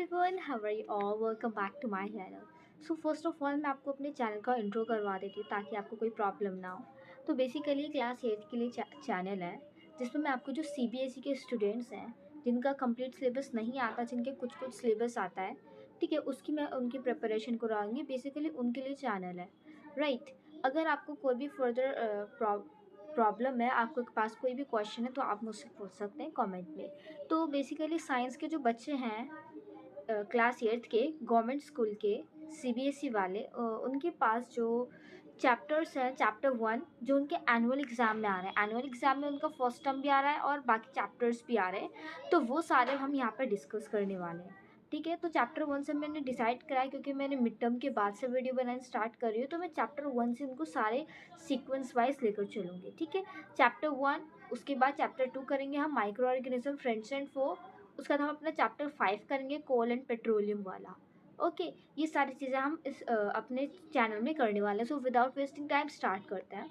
everyone, how are you all? Welcome back to my channel. So first of all मैं आपको अपने channel का intro करवा देती हूँ ताकि आपको कोई प्रॉब्लम ना हो। तो बेसिकली क्लास 8 के लिए चैनल है जिसमें मैं आपको जो सीबीएसई के स्टूडेंट्स हैं जिनका कंप्लीट सिलेबस नहीं आता, जिनके कुछ कुछ सिलेबस आता है, ठीक है, उसकी मैं उनकी प्रिपरेशन कराऊंगी। बेसिकली उनके लिए चैनल है, राइट। अगर आपको कोई भी फर्दर प्रॉब्लम है, आपके पास कोई भी क्वेश्चन है, तो आप मुझसे पूछ सकते हैं कमेंट में। तो बेसिकली साइंस के जो बच्चे हैं क्लास 8 के गवर्नमेंट स्कूल के सीबीएसई वाले, उनके पास जो चैप्टर्स हैं, चैप्टर 1 जो उनके एनुअल एग्ज़ाम में आ रहे हैं, एनुअल एग्ज़ाम में उनका फर्स्ट टर्म भी आ रहा है और बाकी चैप्टर्स भी आ रहे हैं, तो वो सारे हम यहाँ पे डिस्कस करने वाले हैं, ठीक है। तो चैप्टर 1 से मैंने डिसाइड करा है, क्योंकि मैंने मिड टर्म के बाद से वीडियो बनाना स्टार्ट कर रही हूँ, तो मैं चैप्टर 1 से उनको सारे सीक्वेंस वाइज लेकर चलूँगी, ठीक है। चैप्टर 1, उसके बाद चैप्टर 2 करेंगे हम माइक्रो ऑर्गेनिज्म, फ्रेंड्स एंड फो। उसके बाद हम अपना चैप्टर 5 करेंगे कोल एंड पेट्रोलियम वाला। ओके, ये सारी चीज़ें हम इस अपने चैनल में करने वाले हैं। So without wasting time start करते हैं।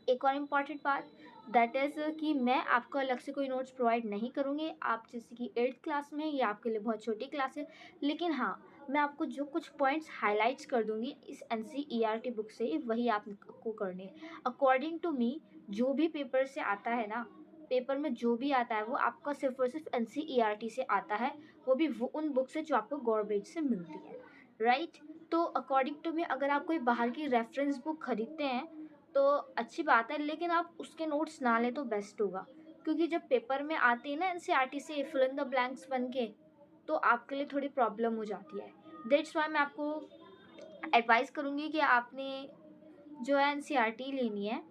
एक और इम्पॉर्टेंट बात दैट इज़ कि मैं आपको अलग से कोई नोट्स प्रोवाइड नहीं करूँगी। आप जैसे कि 8th क्लास में, ये आपके लिए बहुत छोटी क्लास है, लेकिन हाँ, मैं आपको जो कुछ पॉइंट्स हाईलाइट्स कर दूँगी इस एनसीईआरटी बुक से, वही आपको करने हैं अकॉर्डिंग टू मी। जो भी पेपर से आता है ना, पेपर में जो भी आता है वो आपका सिर्फ और सिर्फ एनसीईआरटी से आता है, वो भी वो उन बुक से जो आपको गवर्नमेंट से मिलती है, राइट। तो अकॉर्डिंग टू मी, अगर आप कोई बाहर की रेफरेंस बुक खरीदते हैं तो अच्छी बात है, लेकिन आप उसके नोट्स ना लें तो बेस्ट होगा, क्योंकि जब पेपर में आते हैं ना एनसीईआरटी से फिल इन द ब्लैंक्स बन के, तो आपके लिए थोड़ी प्रॉब्लम हो जाती है। दैट्स वाई मैं आपको एडवाइस करूँगी कि आपने जो है एनसीईआरटी लेनी है,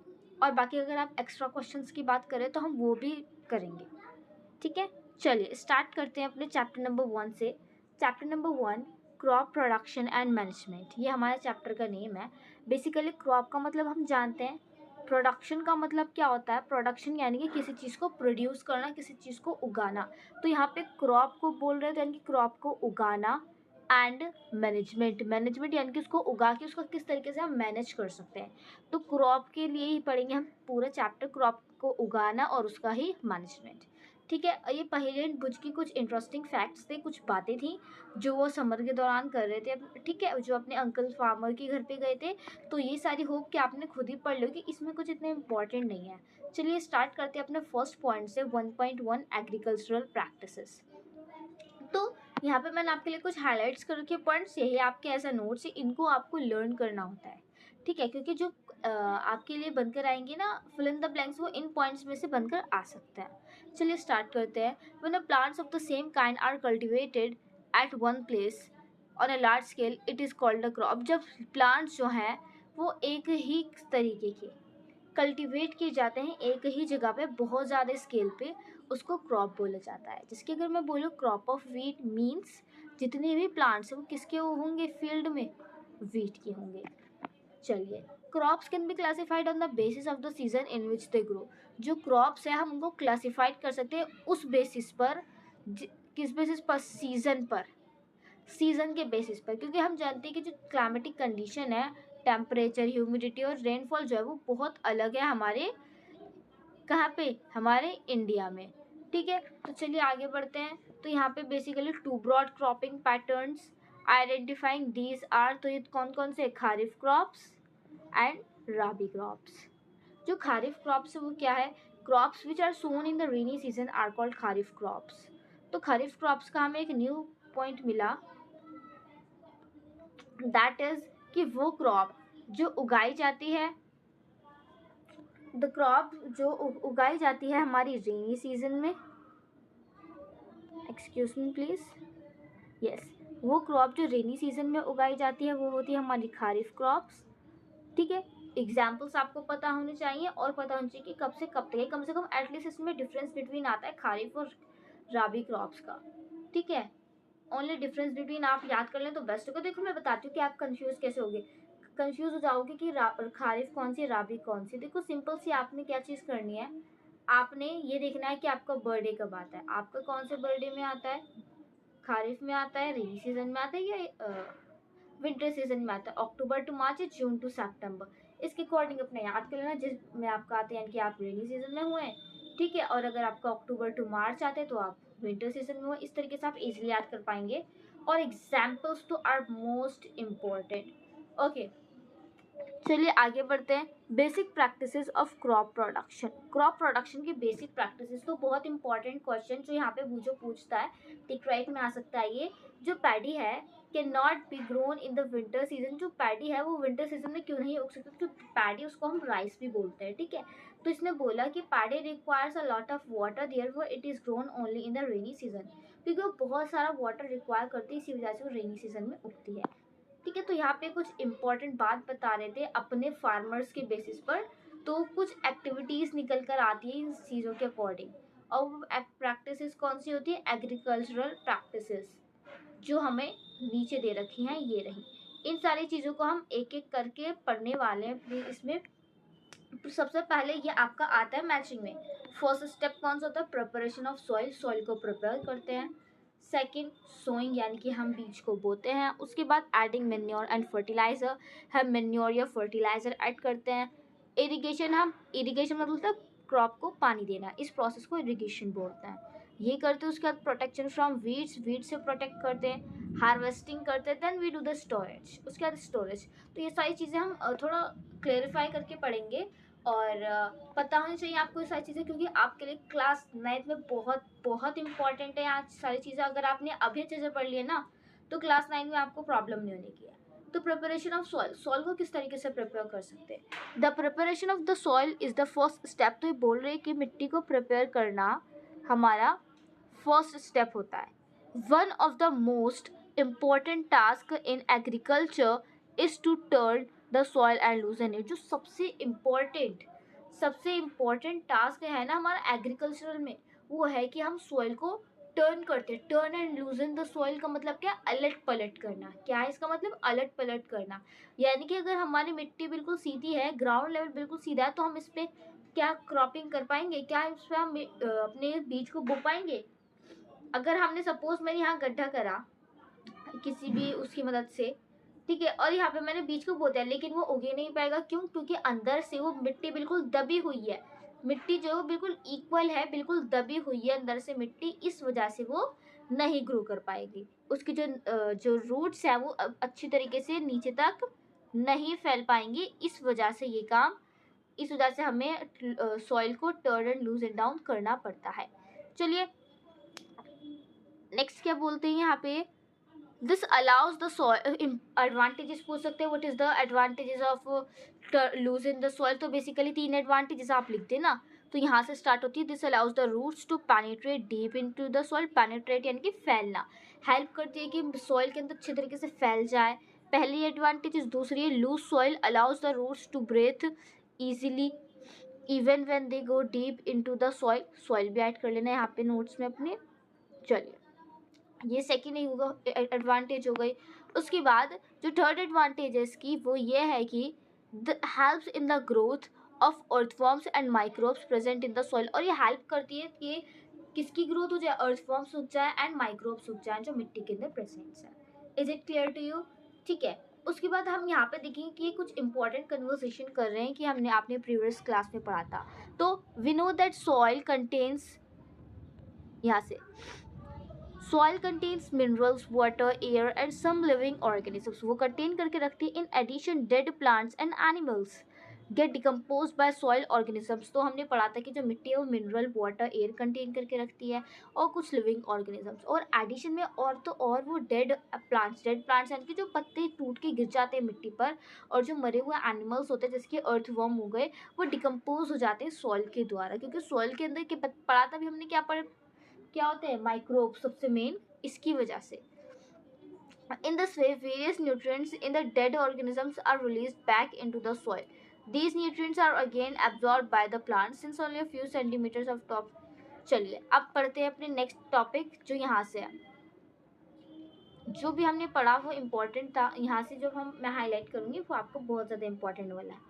और बाकी अगर आप एक्स्ट्रा क्वेश्चंस की बात करें तो हम वो भी करेंगे, ठीक है। चलिए स्टार्ट करते हैं अपने चैप्टर नंबर 1 से। Chapter number 1, crop production and management, ये हमारा चैप्टर का नेम है। बेसिकली क्रॉप का मतलब हम जानते हैं, प्रोडक्शन का मतलब क्या होता है। प्रोडक्शन यानी कि किसी चीज़ को प्रोड्यूस करना, किसी चीज़ को उगाना। तो यहाँ पे क्रॉप को बोल रहे थे, यानी कि क्रॉप को उगाना। एंड मैनेजमेंट, मैनेजमेंट यानी कि उसको उगा के उसको किस तरीके से हम मैनेज कर सकते हैं। तो क्रॉप के लिए ही पढ़ेंगे हम पूरा चैप्टर, क्रॉप को उगाना और उसका ही मैनेजमेंट, ठीक है। ये पहेली एंड बुज की कुछ इंटरेस्टिंग फैक्ट्स थे, कुछ बातें थी जो वो समर के दौरान कर रहे थे, ठीक है, जो अपने अंकल फार्मर के घर पे गए थे। तो ये सारी होप कि आपने खुद ही पढ़ लो कि इसमें कुछ इतने इंपॉर्टेंट नहीं है। चलिए स्टार्ट करते हैं अपने फर्स्ट पॉइंट से, 1.1 एग्रीकल्चरल प्रैक्टिसेस। तो यहाँ पे मैंने आपके लिए कुछ हाईलाइट्स कर रखे पॉइंट्स, यही आपके ऐसा नोट्स है, इनको आपको लर्न करना होता है, ठीक है, क्योंकि जो आपके लिए बनकर आएंगे ना फिल इन द ब्लैंक्स, वो इन पॉइंट्स में से बनकर आ सकते हैं। चलिए स्टार्ट करते हैं। When the plants of the same kind are cultivated at one place on a large scale, it is called a crop. जब प्लांट्स जो हैं वो एक ही तरीके के कल्टीवेट किए जाते हैं एक ही जगह पे बहुत ज़्यादा स्केल पे, उसको क्रॉप बोला जाता है। जिसके अगर मैं बोलूँ क्रॉप ऑफ वीट मीन्स जितने भी प्लांट्स हैं वो किसके होंगे फील्ड में, वीट के होंगे। चलिए, crops can be classified on the basis of the season in which they grow. जो क्रॉप्स है हम उनको क्लासिफाइड कर सकते हैं उस बेसिस पर, किस बेसिस पर, सीजन पर, सीज़न के बेसिस पर, क्योंकि हम जानते हैं कि जो क्लाइमेटिक कंडीशन है, टेम्परेचर, ह्यूमिडिटी और रेनफॉल जो है वो बहुत अलग है हमारे, कहाँ पे, हमारे इंडिया में, ठीक है। तो चलिए आगे बढ़ते हैं। तो यहाँ पे basically 2 broad cropping patterns identifying these are, तो ये कौन कौन से, kharif crops and rabi crops. जो खारिफ क्रॉप्स है वो क्या है, crops which are sown in the rainy season are called kharif crops. तो खारिफ क्रॉप्स का हमें एक न्यू पॉइंट मिला, दैट इज कि वो क्रॉप जो उगाई जाती है, द क्रॉप जो उगाई जाती है हमारी रेनी सीजन में, एक्सक्यूज मी प्लीज, यस, वो क्रॉप जो रेनी सीजन में उगाई जाती है वो होती है हमारी खारिफ क्रॉप्स, ठीक है। एग्जाम्पल्स आपको पता होने चाहिए, और पता होना चाहिए कि कब से कब तक है, कम से कम एटलीस्ट इसमें डिफरेंस बिटवीन आता है खारिफ और राबी क्रॉप्स का, ठीक है। ओनली डिफरेंस बिटवीन आप याद कर लें तो बेस्ट होगा। देखो मैं बताती हूँ कि आप कंफ्यूज कैसे होगे, कंफ्यूज हो जाओगे कि खारिफ कौन सी, राबी कौन सी। देखो सिंपल सी आपने क्या चीज़ करनी है, आपने ये देखना है कि आपका बर्थडे कब आता है, आपका कौन से बर्थडे में आता है, खारिफ में आता है, रेनी सीजन में आता है, या विंटर सीजन में आता है, अक्टूबर टू मार्च या जून टू सितंबर। इसके अकॉर्डिंग अपने याद कर लेना जिसमें आपका आता है, यानी कि आप रेनी सीजन में हुए हैं, ठीक है। और अगर आपका अक्टूबर टू मार्च आते हैं तो आप विंटर सीजन में हो, इस तरीके से आप इजीली याद कर पाएंगे। और एग्जाम्पल्स तो आर मोस्ट इम्पोर्टेंट। ओके, चलिए आगे बढ़ते हैं। Basic practices of crop production. Crop production की बेसिक प्रैक्टिसेस तो बहुत इंपॉर्टेंट क्वेश्चन जो यहाँ पे जो पूछता है, टिक राइट में आ सकता है ये। जो पैडी है can not be grown in the winter season. जो पैडी है वो विंटर सीजन में क्यों नहीं उग सकती, क्योंकि पैडी उसको हम राइस भी बोलते हैं, ठीक है। तो इसने बोला कि paddy requires a lot of water, therefore it is grown only in the rainy season. क्योंकि वो बहुत सारा वाटर रिक्वायर करती है, इसी वजह से वो रेनी सीजन में उगती है, ठीक है। तो यहाँ पे कुछ इंपॉर्टेंट बात बता रहे थे अपने फार्मर्स के बेसिस पर। तो कुछ एक्टिविटीज़ निकल कर आती है इन चीज़ों के अकॉर्डिंग। और वो प्रैक्टिसेस कौन सी होती है, एग्रीकल्चरल प्रैक्टिसेस, जो हमें नीचे दे रखी हैं, ये रही। इन सारी चीज़ों को हम एक एक करके पढ़ने वाले हैं इसमें। सबसे पहले ये आपका आता है मैचिंग में। फर्स्ट स्टेप कौन सा होता है, प्रिपरेशन ऑफ सॉइल, सॉइल को प्रिपेयर करते हैं। सेकंड सोइंग, यानी कि हम बीज को बोते हैं। उसके बाद एडिंग मेन्योर एंड फर्टिलाइजर, हम मेन्योर या फर्टिलाइजर ऐड करते हैं। इरिगेशन, हम इरिगेशन मतलब क्रॉप को पानी देना, इस प्रोसेस को इरिगेशन बोलते हैं, ये करते हैं। उसके बाद प्रोटेक्शन फ्रॉम वीड्स, वीड से प्रोटेक्ट करते हैं। हार्वेस्टिंग करते हैं, then we do the storage, उसके बाद स्टोरेज। तो ये सारी चीज़ें हम थोड़ा क्लेरिफाई करके पढ़ेंगे। और पता होनी चाहिए आपको ये सारी चीज़ें, क्योंकि आपके लिए क्लास 9 में बहुत बहुत इंपॉर्टेंट है आज सारी चीज़ें। अगर आपने अभी अच्छे से पढ़ लिए ना, तो क्लास 9 में आपको प्रॉब्लम नहीं होने की है। तो प्रिपरेशन ऑफ सॉइल, सॉइल को किस तरीके से प्रिपेयर कर सकते हैं। The preparation of the soil is the first step. तो ये बोल रहे हैं कि मिट्टी को प्रिपेयर करना हमारा फर्स्ट स्टेप होता है। One of the most important task in agriculture is to turn the soil and loosen it. जो सबसे इम्पोर्टेंट टास्क है ना हमारा एग्रीकल्चरल में, वो है कि हम सॉइल को टर्न करते हैं। टर्न एंड लूजन द सॉइल का मतलब क्या, अलट पलट करना। क्या है इसका मतलब, अलट पलट करना। यानी कि अगर हमारी मिट्टी बिल्कुल सीधी है, ग्राउंड लेवल बिल्कुल सीधा है, तो हम इस पर क्या क्रॉपिंग कर पाएंगे, क्या इस पर हम अपने बीज को बो पाएंगे। अगर हमने सपोज मैंने यहाँ गड्ढा करा किसी भी उसकी मदद से, ठीक है, और यहाँ पे मैंने बीज को बो दिया, लेकिन वो उगे नहीं पाएगा। क्यों, क्योंकि अंदर से वो मिट्टी बिल्कुल दबी हुई है। मिट्टी जो बिल्कुल इक्वल है, बिल्कुल दबी हुई है अंदर से मिट्टी, इस वजह से वो नहीं ग्रो कर पाएगी। उसकी जो रूट्स है वो अच्छी तरीके से नीचे तक नहीं फैल पाएंगी। इस वजह से ये काम, इस वजह से हमें सॉइल को turn and loose and down करना पड़ता है। चलिए नेक्स्ट क्या बोलते हैं यहाँ पे, this allows the soil, advantages पूछ सकते हैं, what is the advantages of loose in the soil. तो बेसिकली 3 एडवांटेजेस आप लिखते हैं ना, तो यहाँ से स्टार्ट होती है। This allows the roots to penetrate deep into the soil. Penetrate यानी कि फैलना, हेल्प करती है कि सॉइल के अंदर अच्छे तरीके से फैल जाए, पहली एडवांटेज। दूसरी है loose soil allows the roots to breathe easily even when they go deep into the soil. Soil भी ऐड कर लेना है यहाँ पे नोट्स में अपने। चलिए ये सेकेंड एडवांटेज हो गई। उसके बाद जो थर्ड एडवांटेज है इसकी, वो ये है कि the helps in the growth of earthworms and microbes present in the soil. और ये हेल्प करती है कि किसकी ग्रोथ हो जाए, अर्थवॉर्म्स उग जाए एंड माइक्रोब्स उग जाए जो मिट्टी के अंदर प्रेजेंट है। Is it clear to you, ठीक है। उसके बाद हम यहाँ पे देखेंगे कि कुछ इंपॉर्टेंट कन्वर्सेशन कर रहे हैं कि हमने आपने प्रीवियस क्लास में पढ़ा था। तो we know that soil contains, यहाँ से soil contains minerals, water, air and some living organisms. वो कंटेन करके रखती है। In addition dead plants and animals get decompose by soil organisms. तो हमने पढ़ा था कि जो मिट्टी है वो मिनरल, वाटर, एयर कंटेन करके रखती है और कुछ लिविंग ऑर्गेनिजम्स। और एडिशन में और तो और वो डेड प्लांट्स यानी कि जो पत्ते टूट के गिर जाते हैं मिट्टी पर, और जो मरे हुए एनिमल्स होते हैं जैसे अर्थवॉर्म हो गए, वो डिकम्पोज हो जाते हैं सॉइल के द्वारा। क्योंकि सॉइल के अंदर पढ़ा था भी हमने, क्या होते हैं, माइक्रोब सबसे मेन, इसकी वजह से। In this way, various nutrients in the dead organisms are released back into the soil. These nutrients are again absorbed by the plants since only a few centimeters of top. चलिए अब पढ़ते हैं अपने next topic जो यहाँ से है। जो भी हमने पढ़ा वो इम्पोर्टेंट था, यहाँ से जो मैं हाईलाइट करूँगी वो आपको बहुत ज़्यादा इम्पोर्टेंट वाला है।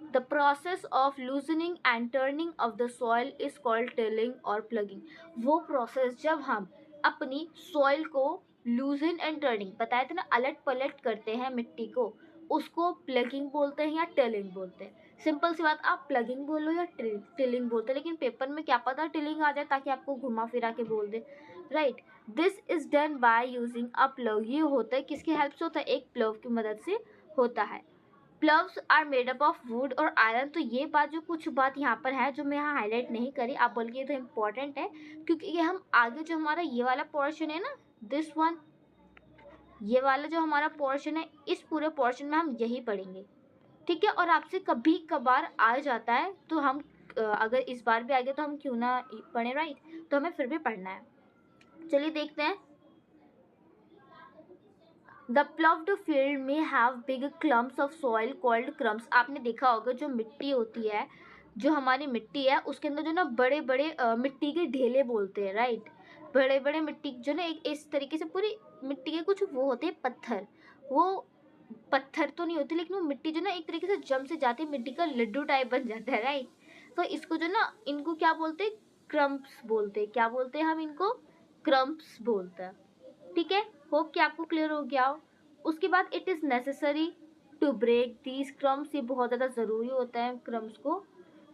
The process of loosening and turning of the soil is called tilling or plugging. वो प्रोसेस जब हम अपनी सॉइल को लूजन एंड टर्निंग, बताया था ना, अलट पलट करते हैं मिट्टी को, उसको प्लगिंग बोलते हैं या टिलिंग बोलते हैं। सिंपल सी बात, आप प्लगिंग बोलो या टिलिंग बोलते, लेकिन पेपर में क्या पता टिलिंग आ जाए ताकि आपको घुमा फिरा के बोल दे, right. This is done by using a plug. ये होता है किसकी हेल्प से होता है? एक प्लग की मदद से होता है। Plugs are made up of wood और आयरन। तो ये बात, जो कुछ बात यहाँ पर है जो मैं यहाँ हाईलाइट नहीं करी, आप बोल के ये तो इम्पोर्टेंट है, क्योंकि ये हम आगे जो हमारा ये वाला पोर्शन है ना, दिस वन, ये वाला जो हमारा पोर्शन है, इस पूरे पोर्शन में हम यही पढ़ेंगे, ठीक है। और आपसे कभी कभार आ जाता है तो हम अगर इस बार भी आ गया तो हम क्यों ना पढ़े, राइट, तो हमें फिर भी पढ़ना है। चलिए देखते हैं। द प्लव्ड फील्ड में have big clumps of soil called crumbs. आपने देखा होगा जो मिट्टी होती है, जो हमारी मिट्टी है उसके अंदर जो ना बड़े बड़े मिट्टी के ढेले बोलते हैं, राइट। बड़े बड़े मिट्टी जो ना एक इस तरीके से पूरी मिट्टी के कुछ वो होते हैं पत्थर, वो पत्थर तो नहीं होते लेकिन वो मिट्टी जो ना एक तरीके से जम से जाती है, मिट्टी का लड्डू टाइप बन जाता है, राइट। तो इसको जो ना, इनको क्या बोलते हैं? क्रम्प्स बोलते हैं। क्या बोलते हैं हम इनको? क्रम्प्स बोलते हैं, ठीक है। होप कि आपको क्लियर हो गया हो। उसके बाद it is necessary to break these crumbs. ये बहुत ज़्यादा ज़रूरी होता है क्रम्स को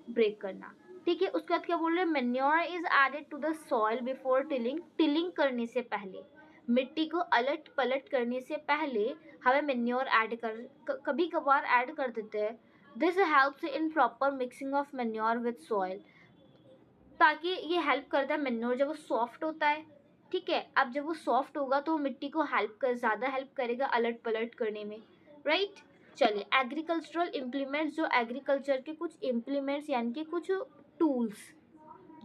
ब्रेक करना, ठीक है। उसके बाद क्या बोल रहे हैं? Manure is added to the soil before tilling. Tilling करने से पहले, मिट्टी को अलट पलट करने से पहले हमें मैन्योर ऐड कभी कभार ऐड कर देते हैं। This helps in proper mixing of manure with soil. ताकि ये हेल्प करता है, मैन्योर जब वो सॉफ्ट होता है, ठीक है। अब जब वो सॉफ्ट होगा तो मिट्टी को ज़्यादा हेल्प करेगा अलट पलट करने में, राइट। चलिए, एग्रीकल्चरल इम्प्लीमेंट्स। जो एग्रीकल्चर के कुछ इम्प्लीमेंट्स यानी कि कुछ टूल्स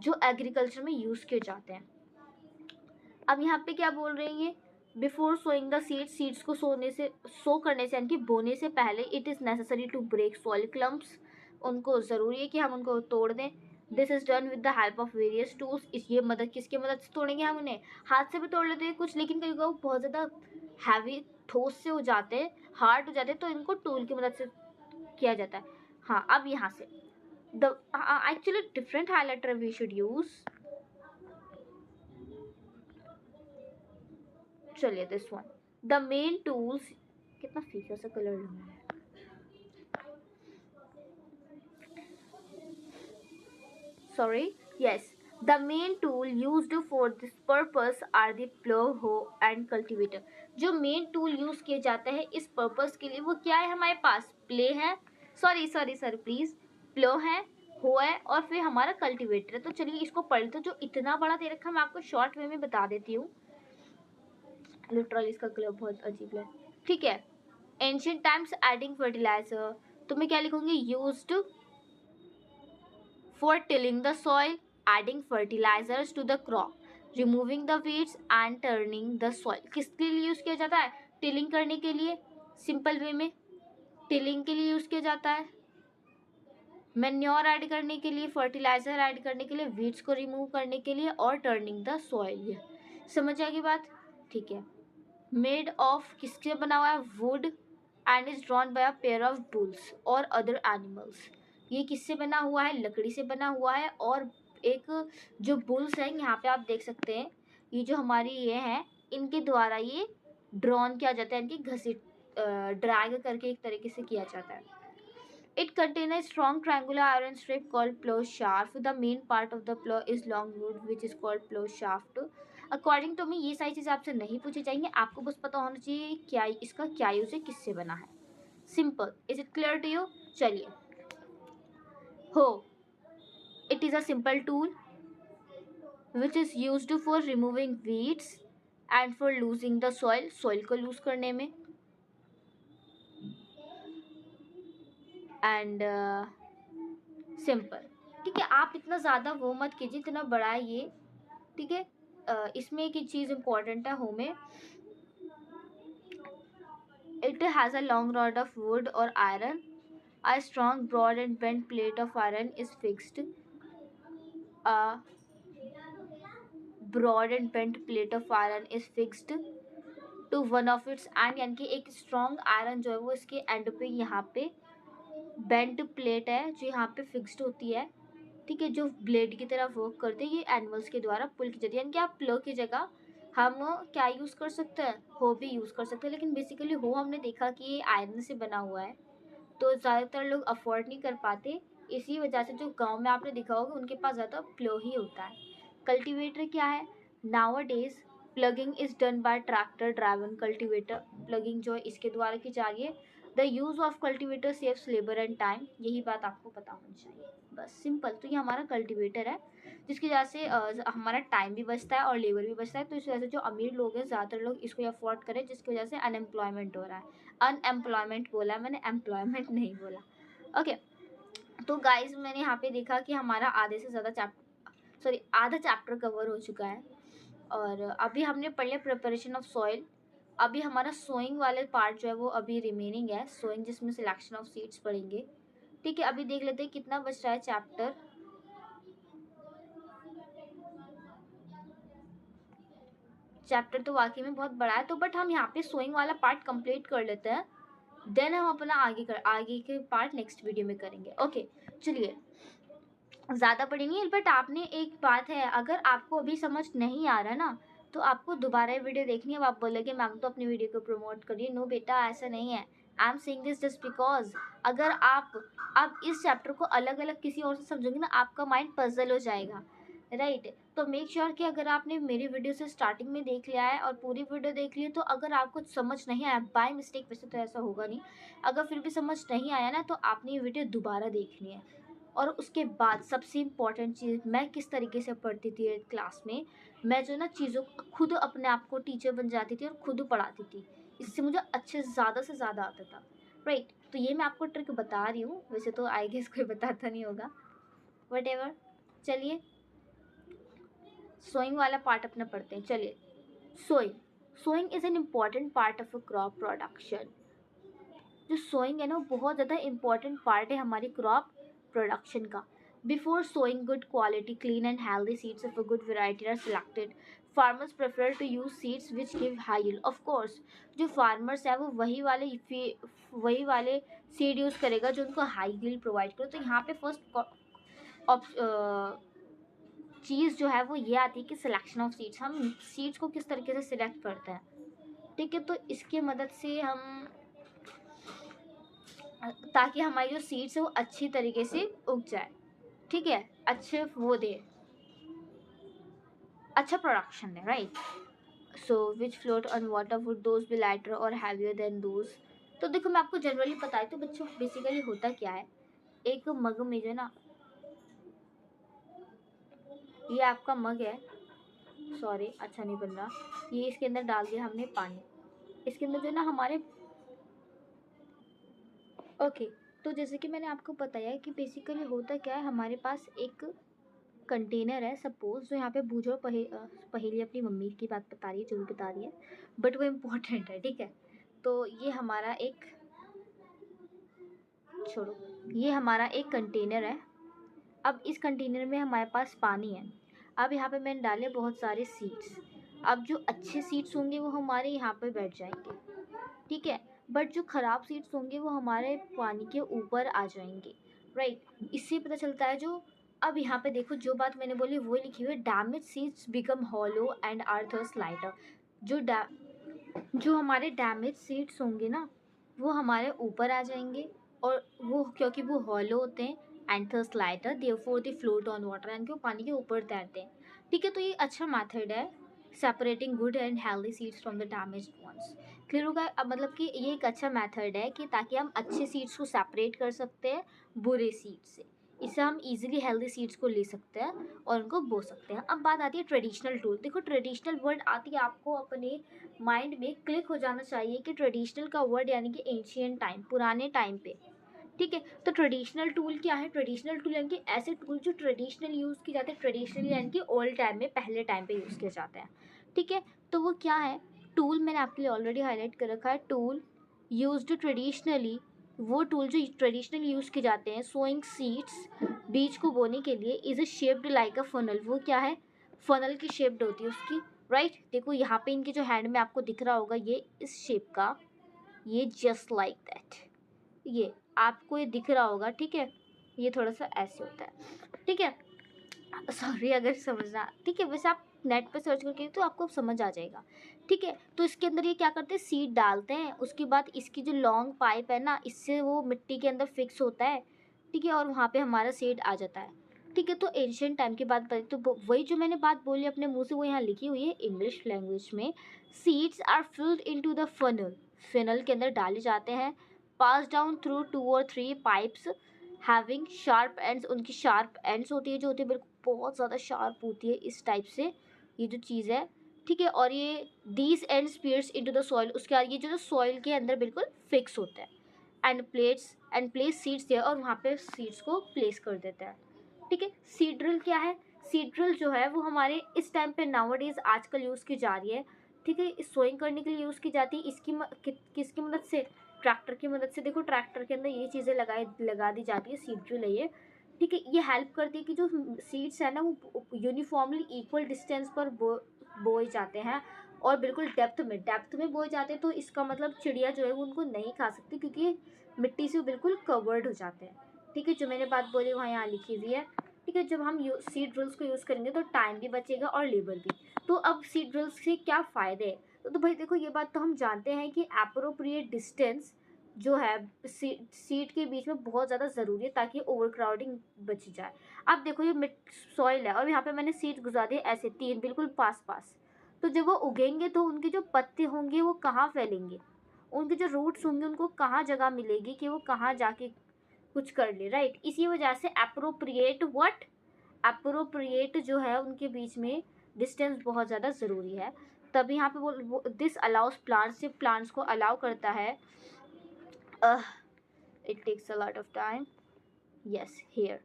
जो एग्रीकल्चर में यूज़ किए जाते हैं। अब यहाँ पे क्या बोल रही है? Before sowing the seeds. Seeds को सो करने से यानी कि बोने से पहले it is necessary to break soil clumps. उनको ज़रूरी है कि हम उनको तोड़ दें। This is done with the help of various tools. ये मदद किसकी मदद से तोड़ेंगे? हम उन्हें हाथ से भी तोड़ लेते हैं कुछ, लेकिन कभी वो बहुत ज़्यादा हैवी ठोस से हो जाते हैं, हार्ड हो जाते हैं, तो इनको टूल की मदद से किया जाता है। हाँ, अब यहाँ से the actually different highlighter we should use. चलिए this one, the main tools. कितना फीका सा कलर लग रहा है। Sorry, yes, the main tool used for this purpose are the plow, hoe and cultivator. जो मेन टूल यूज किए जाते हैं इस पर्पस के लिए वो क्या है? हमारे पास प्ले है, सॉरी प्लीज, प्लो है, हो है, और फिर हमारा कल्टीवेटर है। तो चलिए इसको पढ़ लेते। जो इतना बड़ा दे रखा है मैं आपको शॉर्ट वे में बता देती हूँ। लिटरली इसका कलर बहुत अजीब है, ठीक है। Ancient times adding fertilizer. तो मैं क्या लिखूंगी? Used for tilling the soil, adding fertilizers to the crop, removing the weeds and turning the soil. किसके लिए यूज़ किया जाता है? टिलिंग करने के लिए। सिंपल वे में टिलिंग के लिए यूज़ किया जाता है, मैन्योर ऐड करने के लिए, फर्टिलाइजर ऐड करने के लिए, वीड्स को रिमूव करने के लिए, और टर्निंग द सॉइल। समझ आएगी बात? ठीक है। मेड ऑफ किससे बना हुआ है? Would and is drawn by a pair of bulls और अदर एनिमल्स। ये किससे बना हुआ है? लकड़ी से बना हुआ है। और एक जो बुल्स है, यहाँ पे आप देख सकते हैं, ये जो हमारी ये हैं, इनके द्वारा ये ड्रॉन किया जाता है, इनकी घसीट ड्रैग करके एक तरीके से किया जाता है। It contains a strong triangular iron strip called plough shaft. The main part of the plough is long wood which is called plough shaft. According to me ये सारी चीज़ें आपसे नहीं पूछी जाएंगी, आपको बस पता होना चाहिए क्या इसका क्या यूज़ है, किससे बना है। Simple. Is it clear to you? चलिए, हो, it is a simple tool which is used for removing weeds and for loosing the soil. Soil को लूज करने में, एंड सिंपल, ठीक है। आप इतना ज़्यादा वो मत कीजिए, इतना बड़ा है ये, ठीक है। इसमें एक चीज़ इम्पॉर्टेंट है हो में, it has a long rod of wood और iron, a strong broad and bent plate of iron is fixed, a broad and bent plate of iron is fixed to one of its end, यानी कि एक strong iron जो है वो इसके and पे यहाँ पे बेंट प्लेट है जो यहाँ पे फिक्स्ड होती है, ठीक है, जो ब्लेड की तरह वर्क करते हैं। ये एनिमल्स के द्वारा पुल की जाती है, यानी कि आप प्लो की जगह हम क्या यूज़ कर सकते हैं? हो भी यूज़ कर सकते हैं, लेकिन बेसिकली हो हमने देखा कि ये आयरन से बना हुआ है, तो ज़्यादातर लोग अफोर्ड नहीं कर पाते, इसी वजह से जो गांव में आपने देखा होगा उनके पास ज़्यादा प्लो ही होता है। कल्टीवेटर क्या है? Nowadays plugging is done bye tractor driven cultivator. Plugging जो है इसके द्वारा की जा रही है। The use of cultivator saves labour and time, यही बात आपको पता होनी चाहिए, बस सिंपल। तो ये हमारा कल्टीवेटर है जिसकी वजह से हमारा टाइम भी बचता है और लेबर भी बचता है। तो इस वजह से जो अमीर लोग हैं ज़्यादातर लोग इसको अफोर्ड करें, जिसकी वजह से अनएम्प्लॉयमेंट हो रहा है। अनएम्प्लॉयमेंट बोला मैंने, एम्प्लॉयमेंट नहीं बोला। ओके, तो गाइज मैंने यहाँ पे देखा कि हमारा आधे से ज़्यादा आधा चैप्टर कवर हो चुका है और अभी हमने पढ़ लिया प्रिपरेशन ऑफ सॉइल। अभी हमारा सोइंग वाले पार्ट जो है वो अभी रिमेनिंग है, सोइंग जिसमें सिलेक्शन ऑफ सीड्स पढ़ेंगे। ठीक है, अभी देख लेते हैं कितना बच रहा है चैप्टर। चैप्टर तो वाकई में बहुत बड़ा है, तो बट हम यहाँ पे सोइंग वाला पार्ट कंप्लीट कर लेते हैं, देन हम अपना आगे के पार्ट नेक्स्ट वीडियो में करेंगे। ओके, चलिए ज़्यादा पढ़ेंगे, बट आपने एक बात है, अगर आपको अभी समझ नहीं आ रहा ना तो आपको दोबारा वीडियो देखनी है। अब आप बोलोगे मैम तो अपनी वीडियो को प्रमोट करिए। नो बेटा, ऐसा नहीं है। I am saying this just because अगर आप इस चैप्टर को अलग अलग किसी और से समझोगे ना, आपका माइंड पजल हो जाएगा, राइट। तो मेक श्योर कि अगर आपने मेरी वीडियो से स्टार्टिंग में देख लिया है और पूरी वीडियो देख ली है, तो अगर आपको समझ नहीं आया बाय मिस्टेक, वैसे तो ऐसा होगा नहीं, अगर फिर भी समझ नहीं आया ना तो आपने ये वीडियो दोबारा देखनी है। और उसके बाद सबसे इम्पॉर्टेंट चीज़, मैं किस तरीके से पढ़ती थी क्लास में, मैं जो ना चीज़ों खुद अपने आप को टीचर बन जाती थी और खुद पढ़ाती थी, इससे मुझे अच्छे ज़्यादा से ज़्यादा आता था, राइट। तो ये मैं आपको ट्रिक बता रही हूँ, वैसे तो आई गेस कोई बताता नहीं होगा, वट एवर। चलिए सोइंग वाला पार्ट अपना पढ़ते हैं। चलिए, sowing sowing is an important part of a crop production. जो सोइंग है ना बहुत ज़्यादा इम्पॉर्टेंट पार्ट है हमारी क्रॉप प्रोडक्शन का। Before sowing good quality clean and healthy seeds of a good variety are selected. Farmers prefer to use seeds which give high yield. Of course जो farmers है वो वही वाले सीड यूज़ करेगा जो उनको हाई यील्ड प्रोवाइड करे। तो यहाँ पे फर्स्ट चीज़ जो है वो ये आती है कि सिलेक्शन ऑफ सीड्स, हम सीड्स को किस तरीके से सिलेक्ट करते हैं। ठीक है, तो इसकी मदद से हम, ताकि हमारी जो सीड्स है वो अच्छी तरीके से उग जाए, ठीक है, अच्छे वो दे, अच्छा प्रोडक्शन है, right. So which float on water would those B lighter और हैवियर देन दोज। तो देखो मैं आपको जनरली बताई तो बच्चों बेसिकली होता क्या है, एक मग में जो ना, ये आपका मग है, सॉरी अच्छा नहीं बन रहा, ये इसके अंदर डाल दिया हमने पानी, इसके अंदर जो ना हमारे, ओके। तो जैसे कि मैंने आपको बताया कि बेसिकली होता क्या है, हमारे पास एक कंटेनर है सपोज, जो यहाँ पे बूझो पहेली अपनी मम्मी की बात बता रही है, जो भी बता रही है, बट वो इम्पोर्टेंट है, ठीक है। तो ये हमारा एक, छोड़ो, ये हमारा एक कंटेनर है। अब इस कंटेनर में हमारे पास पानी है। अब यहाँ पे मैंने डाले बहुत सारे सीड्स। अब जो अच्छे सीड्स होंगे वो हमारे यहाँ पे बैठ जाएंगे, ठीक है, बट जो ख़राब सीड्स होंगे वो हमारे पानी के ऊपर आ जाएंगे, राइट। इससे पता चलता है जो, अब यहाँ पे देखो जो बात मैंने बोली वो लिखी हुई है, damage seeds become hollow and are thus lighter. जो हमारे डैमेज सीड्स होंगे ना वो हमारे ऊपर आ जाएंगे, और वो क्योंकि वो हॉलो होते हैं and thus lighter therefore they float on water, यानी कि वो पानी के ऊपर तैरते हैं, ठीक है। तो ये अच्छा मेथड है separating good and healthy seeds from the damaged ones. Clear होगा? अब मतलब कि ये एक अच्छा मेथड है कि ताकि हम अच्छे सीड्स को सेपरेट कर सकते हैं बुरे सीड्स से, इससे हम इजीली हेल्दी सीड्स को ले सकते हैं और उनको बो सकते हैं। अब बात आती है ट्रेडिशनल टूल। देखो ट्रेडिशनल वर्ड आती है, आपको अपने माइंड में क्लिक हो जाना चाहिए कि ट्रेडिशनल का वर्ड यानी कि एंशियंट टाइम, पुराने टाइम पे, ठीक है। तो ट्रेडिशनल टूल क्या है? ट्रेडिशनल टूल यानी कि ऐसे टूल जो ट्रेडिशनल यूज़ किए जाते हैं, ट्रेडिशनल यानी कि ओल्ड टाइम में, पहले टाइम पे यूज़ किए जाते हैं, ठीक है। तो वो क्या है? टूल मैंने आपके लिए ऑलरेडी हाईलाइट कर रखा है। टूल यूज्ड ट्रेडिशनली, वो टूल जो ट्रेडिशनली यूज़ किए जाते हैं सोइंग सीड्स, बीज को बोने के लिए, is a shaped like a funnel. वो क्या है? फनल की शेप्ड होती है उसकी, राइट। देखो यहाँ पे इनके जो हैंड में आपको दिख रहा होगा ये इस शेप का, ये जस्ट लाइक दैट, ये आपको ये दिख रहा होगा, ठीक है। ये थोड़ा सा ऐसे होता है, ठीक है, सॉरी अगर समझना, ठीक है। वैसे आप नेट पे सर्च करके तो आपको समझ आ जाएगा। ठीक है, तो इसके अंदर ये क्या करते हैं, सीड डालते हैं, उसके बाद इसकी जो लॉन्ग पाइप है ना, इससे वो मिट्टी के अंदर फिक्स होता है। ठीक है, और वहाँ पे हमारा सीड आ जाता है। ठीक है, तो एंशियंट टाइम की बात करें तो वही जो मैंने बात बोली अपने मुंह से, वो यहाँ लिखी हुई है इंग्लिश लैंग्वेज में। Seeds are filled into the funnel, funnel के अंदर डाले जाते हैं, पास डाउन थ्रू 2 और 3 पाइप्स हैविंग शार्प एंड्स, उनकी शार्प एंड्स होती है, जो होती है बिल्कुल बहुत ज़्यादा शार्प होती है इस टाइप से ये जो चीज़ है। ठीक है, और ये these and spears into the soil, उसके बाद ये जो सॉइल के अंदर बिल्कुल फिक्स होता है। एंड प्लेस सीड्स देयर, और वहाँ पे सीड्स को प्लेस कर देता है। ठीक है, सीड ड्रिल क्या है, सीड ड्रिल जो है वो हमारे इस टाइम पे नाउअडेज आजकल यूज़ की जा रही है। ठीक है, सोइंग करने के लिए यूज़ की जाती है। इसकी किसकी मदद से, ट्रैक्टर की मदद से। देखो ट्रैक्टर के अंदर ये चीज़ें लगा दी जाती है, सीड ड्रिल है ये। ठीक है, ये हेल्प करती है कि जो सीड्स है ना वो यूनिफॉर्मली इक्वल डिस्टेंस पर बोए जाते हैं, और बिल्कुल डेप्थ में बोए जाते हैं। तो इसका मतलब चिड़िया जो है वो उनको नहीं खा सकती, क्योंकि ये मिट्टी से बिल्कुल कवर्ड हो जाते हैं। ठीक है, जो मैंने बात बोली वहाँ यहाँ लिखी हुई है। ठीक है, जब हम सीड ड्रिल्स को यूज़ करेंगे तो टाइम भी बचेगा और लेबर भी। तो अब सीड ड्रिल्स से क्या फ़ायदे हैं, तो भाई देखो ये बात तो हम जानते हैं कि एप्रोप्रिएट डिस्टेंस जो है सीड के बीच में बहुत ज़्यादा ज़रूरी है, ताकि ओवरक्राउडिंग बच जाए। अब देखो ये मिट सॉइल है, और यहाँ पे मैंने सीड गुजार दिए ऐसे 3 बिल्कुल पास पास। तो जब वो उगेंगे तो उनके जो पत्ते होंगे वो कहाँ फैलेंगे, उनके जो रूट्स होंगे उनको कहाँ जगह मिलेगी कि वो कहाँ जाके कुछ कर ले, राइट। इसी वजह से अप्रोप्रिएट जो है उनके बीच में डिस्टेंस बहुत ज़्यादा ज़रूरी है। तभी यहाँ पे वो दिस अलाउस प्लांट्स, से प्लांट्स को अलाउ करता है। It takes a lot of time, yes here,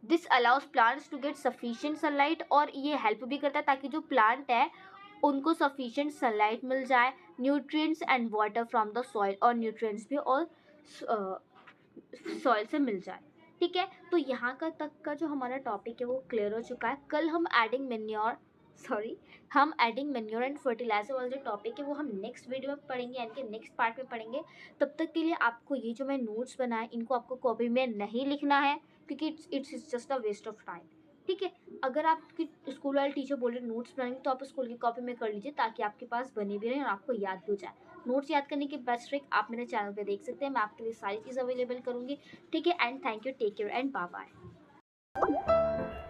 this allows plants to get sufficient sunlight, और ये हेल्प भी करता है ताकि जो प्लांट है उनको सफिशिएंट सनलाइट मिल जाए, nutrients and water from the soil, और न्यूट्रिएंट्स भी और सॉइल से मिल जाए। ठीक है, तो यहाँ का तक का जो हमारा टॉपिक है वो क्लियर हो चुका है। कल हम एडिंग मेन्योर एंड फर्टिलाइजर वाला जो टॉपिक है वो हम नेक्स्ट वीडियो में पढ़ेंगे, यानी कि नेक्स्ट पार्ट में पढ़ेंगे। तब तक के लिए आपको ये जो मैं नोट्स बनाए इनको आपको कॉपी में नहीं लिखना है, क्योंकि it's just a waste of time. ठीक है, अगर आपकी स्कूल वाले टीचर बोल रहे नोट्स बनाएंगे तो आप स्कूल की कॉपी में कर लीजिए, ताकि आपके पास बने भी रहे और आपको याद भी हो जाए। नोट्स याद करने की बेस्ट ट्रिक आप मेरे चैनल पे देख सकते हैं, मैं आपके लिए सारी चीज़ अवेलेबल करूँगी। ठीक है, and thank you, take care and bye bye.